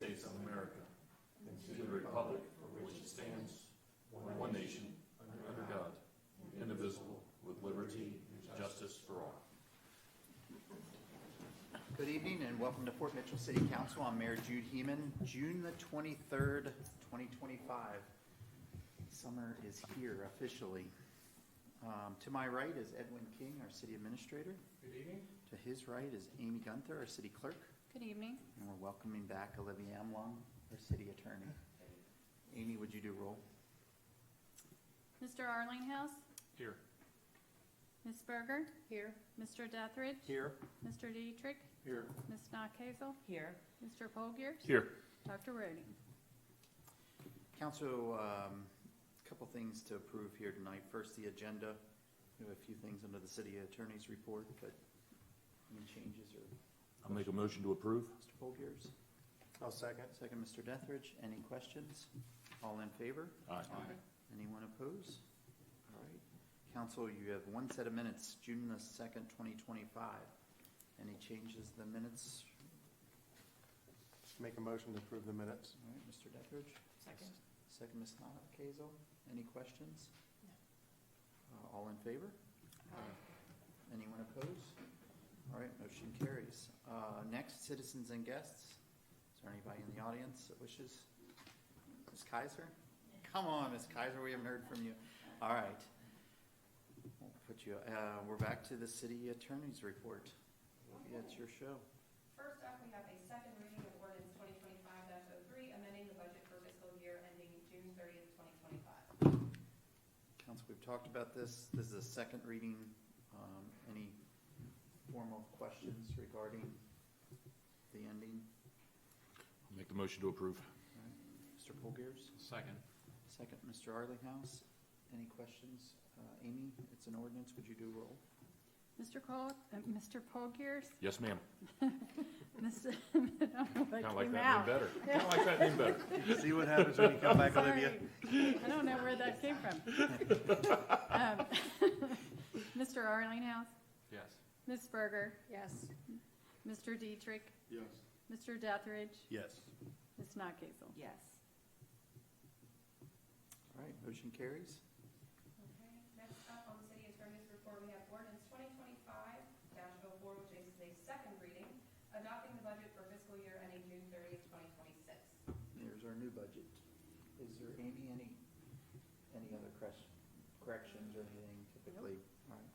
States of America, and to the republic for which it stands, one nation, under God, indivisible, with liberty and justice for all. Good evening and welcome to Fort Mitchell City Council. I'm Mayor Jude Heeman. June the 23rd, 2025. Summer is here officially. To my right is Edwin King, our city administrator. Good evening. To his right is Amy Gunther, our city clerk. Good evening. And we're welcoming back Olivia Amlong, our city attorney. Amy, would you do roll? Mr. Arlinghouse? Here. Ms. Berger? Here. Mr. Dethridge? Here. Mr. Dietrich? Here. Ms. Stockhazel? Here. Mr. Polgers? Here. Dr. Roding? Council, a couple things to approve here tonight. First, the agenda. We have a few things under the city attorney's report, but any changes or? I'll make a motion to approve. Mr. Polgers? I'll second. Second, Mr. Dethridge. Any questions? All in favor? Aye. Anyone opposed? All right. Council, you have one set of minutes, June the 2nd, 2025. Any changes to the minutes? Make a motion to approve the minutes. All right, Mr. Dethridge. Second. Second, Ms. Stockhazel. Any questions? No. All in favor? Anyone opposed? All right, motion carries. Next, citizens and guests. Is there anybody in the audience that wishes? Ms. Kaiser? Come on, Ms. Kaiser, we haven't heard from you. All right. We'll put you, we're back to the city attorney's report. Yeah, it's your show. First up, we have a second reading of ordinance 2025-03, amending the budget for fiscal year ending June 30th, 2025. Council, we've talked about this. This is a second reading. Any formal questions regarding the ending? I'll make the motion to approve. All right. Mr. Polgers? Second. Second, Mr. Arlinghouse. Any questions? Amy, it's an ordinance. Would you do roll? Mr. Polgers? Yes, ma'am. Mr. I don't know what Kind of like came that out. name better. Kind of like that name better. See what happens when you come back, Sorry. Olivia. I don't know where that came from. Mr. Arlinghouse? Yes. Ms. Berger? Yes. Mr. Dietrich? Yes. Mr. Dethridge? Yes. Ms. Stockhazel? Yes. All right, motion carries. Okay, next up on the city attorney's report, we have ordinance 2025-04, which is a second reading, adopting the budget for fiscal year ending June 30th, 2026. Here's our new budget. Is there, Amy, any other corrections or anything typically? All right.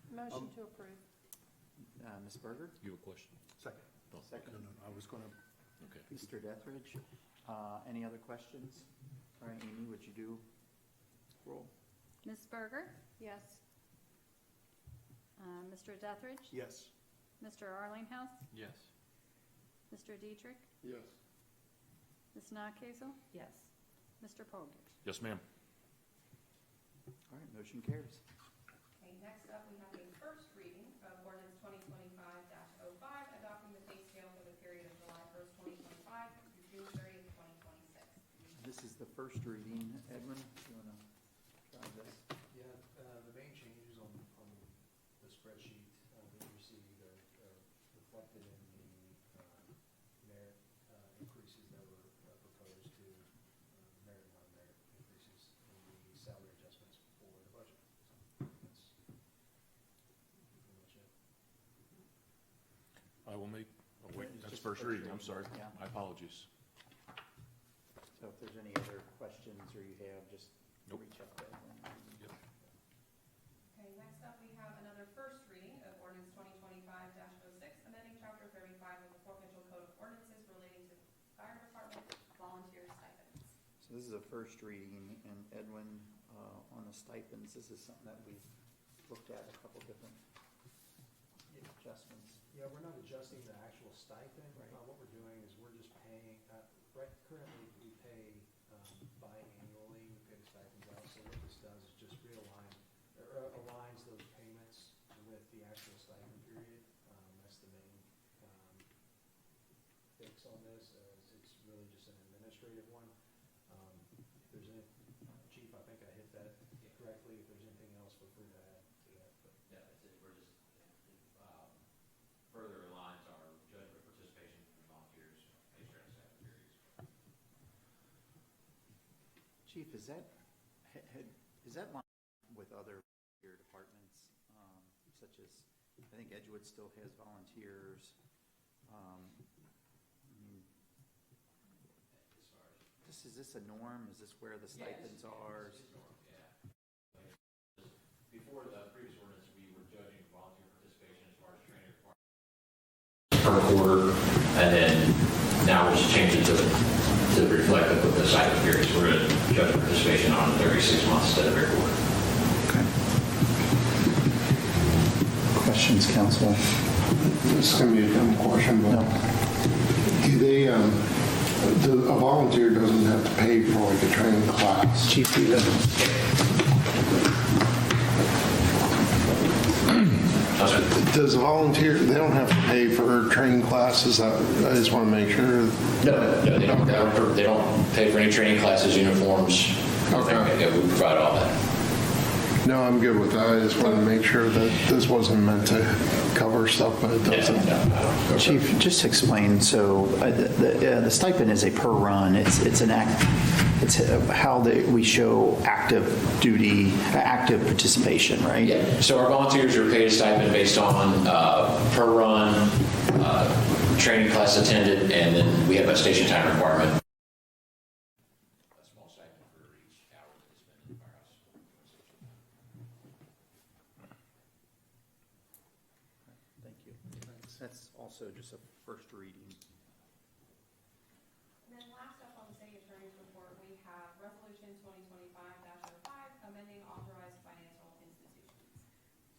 Motion to approve. Ms. Berger? You have a question? Second. Oh, Second. No, I was going to. Okay. Mr. Dethridge? Any other questions? All right, Amy, would you do roll? Ms. Berger? Yes. Mr. Dethridge? Yes. Mr. Arlinghouse? Yes. Mr. Dietrich? Yes. Ms. Stockhazel? Yes. Mr. Polgers? Yes, ma'am. All right, motion carries. Okay, next up, we have a first reading of ordinance 2025-05, adopting the pay scale for the period of July 1st, 2025 through June 30th, 2026. This is the first reading. Edwin, do you want to try this? Yeah, the main changes on the spreadsheet that we received are reflected in the merit increases that were proposed to merit and non-merit increases in the salary adjustments for the budget. So that's pretty much it. I will make, oh wait, It's that's just first reading. I'm sorry. Yeah. My apologies. So if there's any other questions or you have, just Nope. reach out to Edwin. Yep. Okay, next up, we have another first reading of ordinance 2025-06, amending chapter 35 of the Fort Mitchell Code of Ordinances relating to fire department volunteer stipends. So this is a first reading, and Edwin, on the stipends, this is something that we've looked at a couple different adjustments. Yeah, we're not adjusting the actual stipend. Right. What we're doing is we're just paying, currently we pay biannually, we pay the stipends out. So what this does is just aligns those payments with the actual stipend period. That's the main fix on this. It's really just an administrative one. If there's any, Chief, I think I hit that correctly. If there's anything else, feel free to add to that. But Yeah, that's it. We're just further aligns our judgment participation from volunteers, pay Chief, is that, is that line with other volunteer departments, such as, I think Edgewood still has volunteers. I mean, is this a norm? Is this where the stipends are? Before the previous ordinance, we were judging volunteer participation as far as training requirements per quarter, and then now we're just changing to reflect the stipend periods. We're going to judge participation on every 6 months instead of every quarter. Okay. Questions, council? This is going to be a dumb question, but do they, a volunteer doesn't have to pay for like a training class? Chief, do you Does a volunteer, they don't have to pay for training classes? I just want to make sure. No, they don't pay for any training classes, uniforms. Okay. Yeah, we provide all that. No, I'm good with that. I just want to make sure that this wasn't meant to cover stuff, but it doesn't. Chief, just explain, so the stipend is a per run, it's an act, it's how we show active duty, active participation, right? Yeah, so our volunteers are paid a stipend based on per run, training class attended, and then we have a station time requirement. A small stipend for each hour that they spend in the firehouse. Thank you. That's also just a first reading. And then last up on the city attorney's report, we have Resolution 2025-05, amending authorized financial institutions.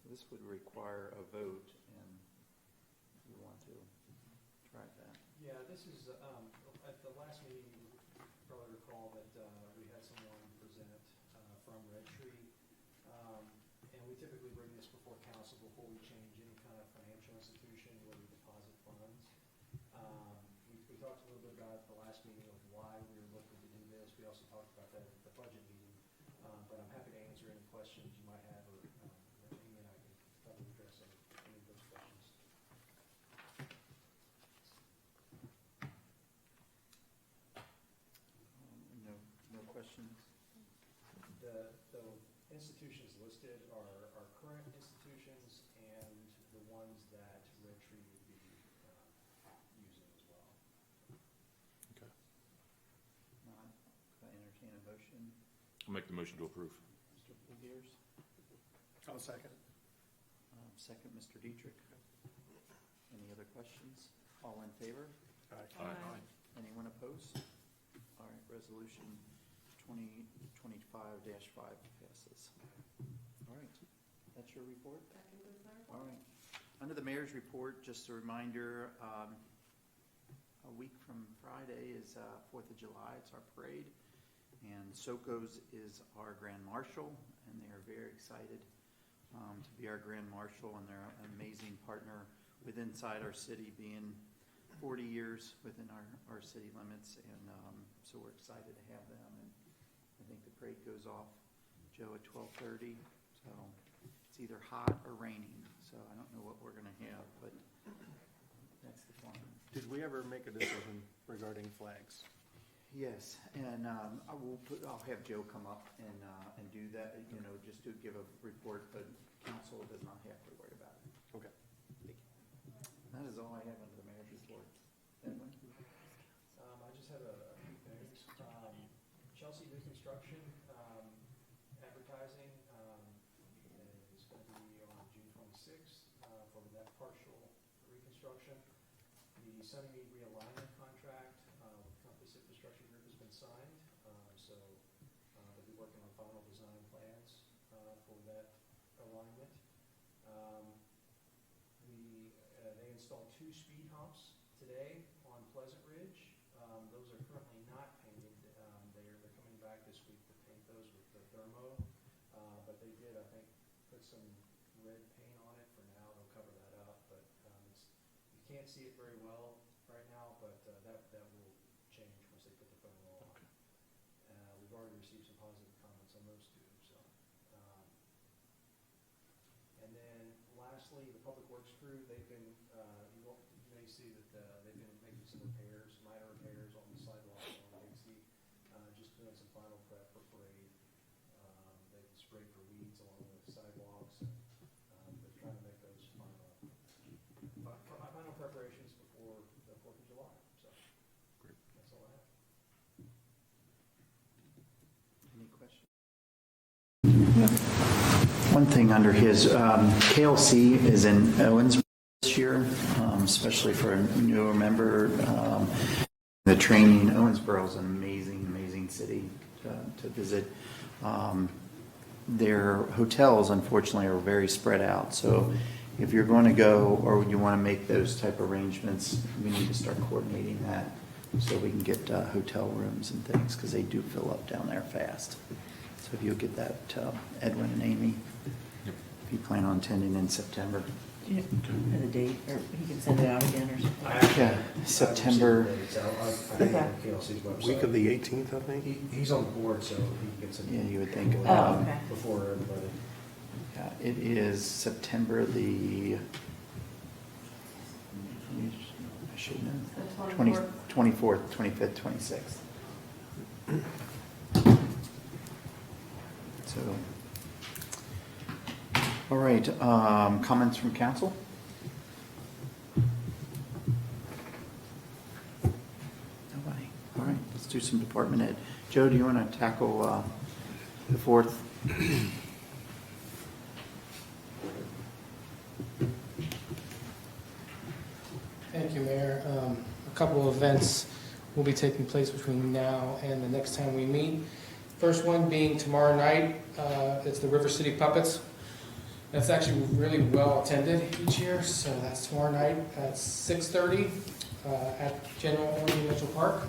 So this would require a vote, and you want to try that. Yeah, this is, at the last meeting, you probably recall that we had someone present from Red Tree. And we typically bring this before council before we change any kind of financial institution where we deposit funds. We talked a little bit about it at the last meeting of why we were looking to do this. We also talked about that at the budget meeting. But I'm happy to answer any questions you might have, or Amy and I can probably address any of those questions. No questions? The institutions listed are current institutions and the ones that Red Tree would be using as well. Not, could I entertain a motion? I'll make the motion to approve. Mr. Fulgiers? I'll second. Second, Mr. Dietrich. Any other questions? All in favor? Aye. Anyone opposed? All right, resolution 2025-5 passes. All right, that's your report? That concludes my report. All right. Under the mayor's report, just a reminder, a week from Friday is 4th of July. It's our parade. And Soko's is our grand marshal, and they are very excited to be our grand marshal, and they're an amazing partner with inside our city, being 40 years within our city limits, and so we're excited to have them. And I think the parade goes off, Joe, at 12:30, so it's either hot or raining, so I don't know what we're going to have, but that's the plan. Did we ever make a decision regarding flags? Yes, and I'll have Joe come up and do that, just to give a report, but council does not have to worry about it. Okay. That is all I have under the mayor's report. Edwin? I just have a few things. Chelsea Reconstruction advertising is going to be on June 26th for that partial reconstruction. The Sunnymead realignment contract with Compass Infrastructure Group has been signed, so they'll be working on final design plans for that alignment. They installed 2 speed humps today on Pleasant Ridge. Those are currently not painted. They're coming back this week to paint those with the thermo, but they did, I think, put some red paint on it for now. They'll cover that up, but you can't see it very well right now, but that will change once they put the thermo on. Okay. We've already received some positive comments on those 2. So, and then lastly, the Public Works crew, they've been, you may see that they've been making some repairs, minor repairs on the sidewalk on Dixie, just doing some final prep for One thing under his, KLC is in Owensboro this year, especially for a newer member. The training, Owensboro is an amazing, amazing city to visit. Their hotels, unfortunately, are very spread out. So if you're going to go or you want to make those type of arrangements, we need to start coordinating that so we can get hotel rooms and things, because they do fill up down there fast. So if you'll get that, Edwin and Amy, if you plan on attending in September. Do you have a date, or he can send it out again or something? I actually- Yeah, September. I think on KLC's website. Week of the 18th, I think. He's on the board, so he gets it. Yeah, you would think. Oh, okay. Before everybody. Yeah, it is September the, I should know, The 20 24th. 24th, 25th, 26th. So, all right, comments from council? Nobody. All right, let's do some department head. Joe, do you want to tackle the fourth? Thank you, Mayor. A couple of events will be taking place between now and the next time we meet. First one being tomorrow night, it's the River City Puppets. That's actually really well attended each year, so that's tomorrow night at 6:30 at General Orly Mitchell Park.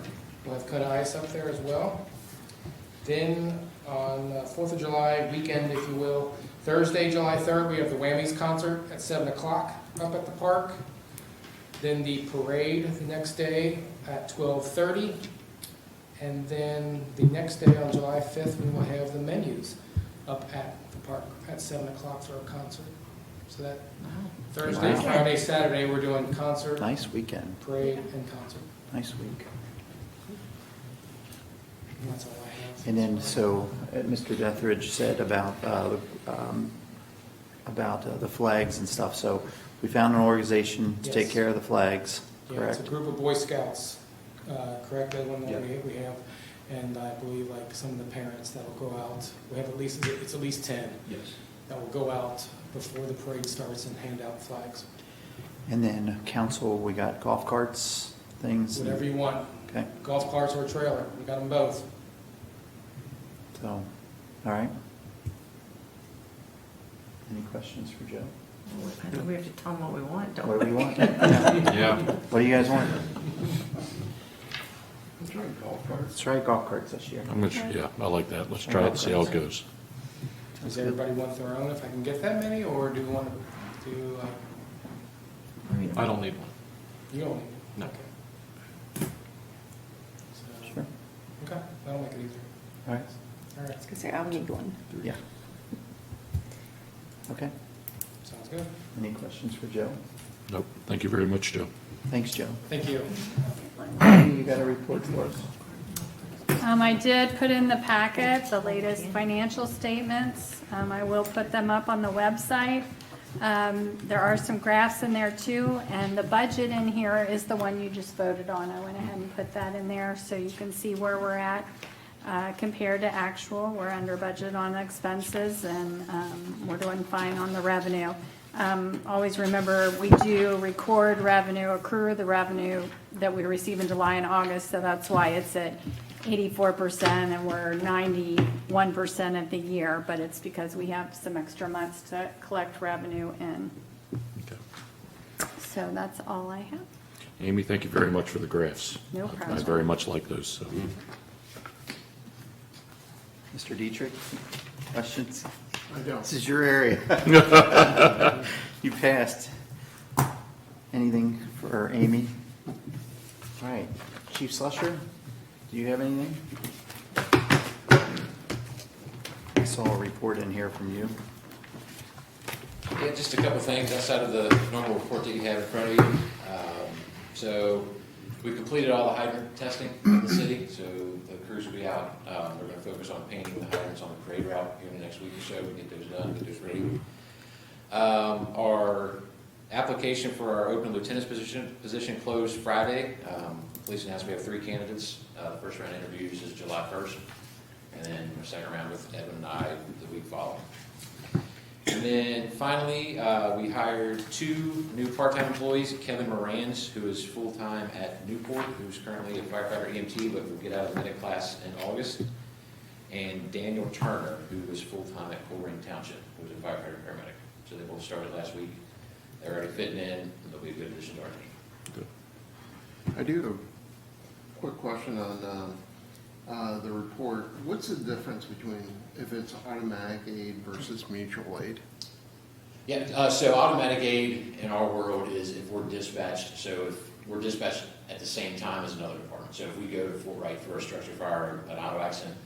We'll have cut ice up there as well. Then on 4th of July weekend, if you will, Thursday, July 3rd, we have the Whammies concert at 7 o'clock up at the park. Then the parade the next day at 12:30. And then the next day on July 5th, we will have the menus up at the park at 7 o'clock for a concert. So that Thursday, Wow. Friday, Saturday, we're doing concert, Nice weekend, parade, and concert. nice week. And that's all I have. And then, so, Mr. Dethridge said about the flags and stuff, so we found an organization to take Yes. care of the flags, Yeah, correct? it's a group of Boy Scouts, correct, that one Yeah. that we have. And I believe like some of the parents that will go out, we have it's at least 10 Yes. that will go out before the parade starts and hand out flags. And then council, we got golf carts, things. Whatever you want, Okay, golf carts or a trailer, we got them both. so, all right. Any questions for Joe? I think we have to tell them what we want, don't we? What do we want? Yeah. Yeah. What do you guys want? Let's try golf carts. Let's try golf carts this year. I like that. Let's try it, see how it goes. Does everybody want their own if I can get that many, or do we want to do, I don't need one. you don't need? No. Okay. So, Sure. okay, that'll make it easier. All right, All right, I was gonna say, I'll need one. yeah. Okay, sounds good. any questions for Joe? Nope. Thank you very much, Joe. Thanks, Joe. Thank you. You got a report for us? I did put in the packet the latest financial statements. I will put them up on the website. There are some graphs in there too, and the budget in here is the one you just voted on. I went ahead and put that in there so you can see where we're at compared to actual. We're under budget on expenses, and we're doing fine on the revenue. Always remember, we do record revenue, accrue the revenue that we receive in July and August, so that's why it's at 84% and we're 91% of the year, but it's because we have some extra months to collect revenue in. Okay. So that's all I have. Amy, thank you very much for the graphs. No I problem. very much like those, so. Mr. Dietrich, questions? I don't. This is your area. You passed. Anything for Amy? All right, Chief Slusher, do you have anything? I saw a report in here from you. Yeah, just a couple things outside of the normal report that you have in front of you. So we completed all the hydrant testing in the city, so the crews will be out. We're going to focus on painting the hydrants on the parade route here in the next week or so. We get those done, get those ready. Our application for our open lieutenant's position closed Friday. Police announced we have 3 candidates. The first round interviews is July 1st. and then our second round with Evan and I the week following. And then finally, we hired 2 new part-time employees, Kevin Morans, who is full-time at Newport, who's currently a firefighter EMT, but will get out of medic class in August, and Daniel Turner, who is full-time at Colerain Township, who's a firefighter paramedic. So they both started last week. They're already fitting in, and they'll be a good addition to our team. I do have a quick question on the report. What's the difference between if it's automatic aid versus mutual aid? Yeah, so automatic aid in our world is if we're dispatched, so if we're dispatched at the same time as another department. So if we go to Fort Wright for a structure fire or an auto accident,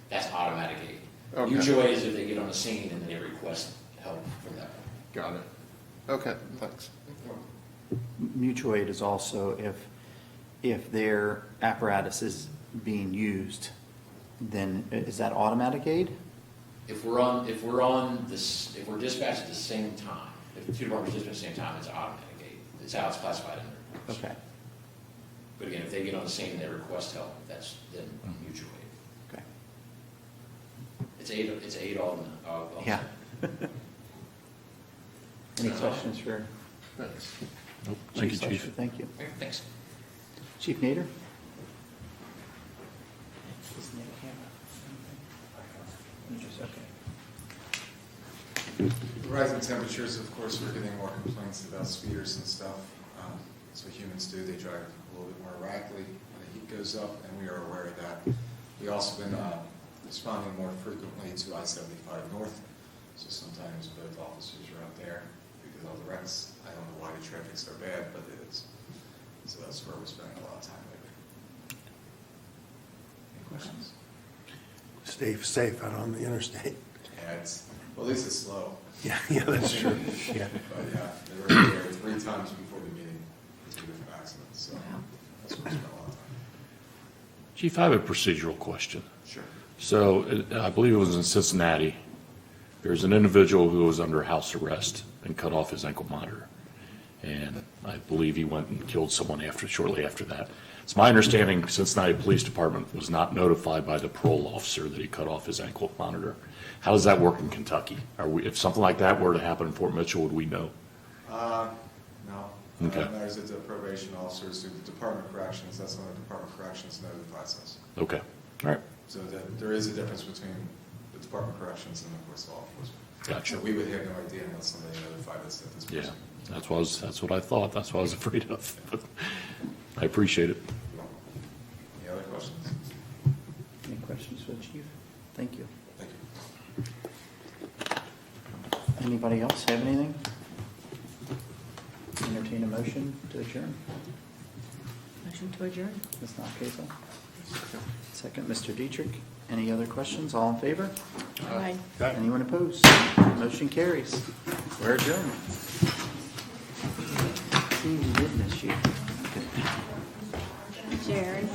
that's automatic aid. Okay. Mutual aid is if they get on the scene and they request help from that point. Got it. Okay, thanks. Mutual aid is also if their apparatus is being used, then is that automatic aid? If we're dispatched at the same time, if the 2 departments dispatch at the same time, it's automatic aid. It's how it's classified in there. Okay, But again, if they get on the scene and they request help, that's then mutual aid. okay. It's aid all. Yeah. Any questions for Thanks. Thank you, Slusher? Chief. Thank you. Okay, thanks. Chief Nader? Rising temperatures, of course, we're getting more complaints about speeders and stuff. That's what humans do. They drive a little bit more erratically when the heat goes up, and we are aware of that. We've also been responding more frequently to I-75 North. So sometimes both officers are out there because of the wrecks. I don't know why the traffic's so bad, but it is. So that's where we're spending a lot of time lately. Any questions? Stay safe out on the interstate. Yeah, well, at least it's slow. Yeah, that's true. Yeah. But yeah, they were there 3 times before the meeting, 2 different accidents, so that's what we spent a lot of time. Chief, I have a procedural question. Sure. So I believe it was in Cincinnati. There's an individual who was under house arrest and cut off his ankle monitor. And I believe he went and killed someone shortly after that. It's my understanding Cincinnati Police Department was not notified by the parole officer that he cut off his ankle monitor. How does that work in Kentucky? If something like that were to happen in Fort Mitchell, would we know? No. Okay. There's the probation officers through the Department of Corrections. That's when the Department of Corrections notifies us. Okay, all right, So there is a difference between the Department of Corrections and, of course, law enforcement. gotcha. So we would have no idea unless somebody notified us that this Yeah, person. that's what I thought. That's what I was afraid of. But I appreciate it. Any other questions? Any questions for the chief? Thank you. Thank you. Anybody else have anything? Entertain a motion to adjourn. Motion to adjourn? Ms. Nockeso? Second, Mr. Dietrich. Any other questions? All in favor? Aye. Anyone opposed? Motion carries. We're adjourned. See, we did miss you. Jerry.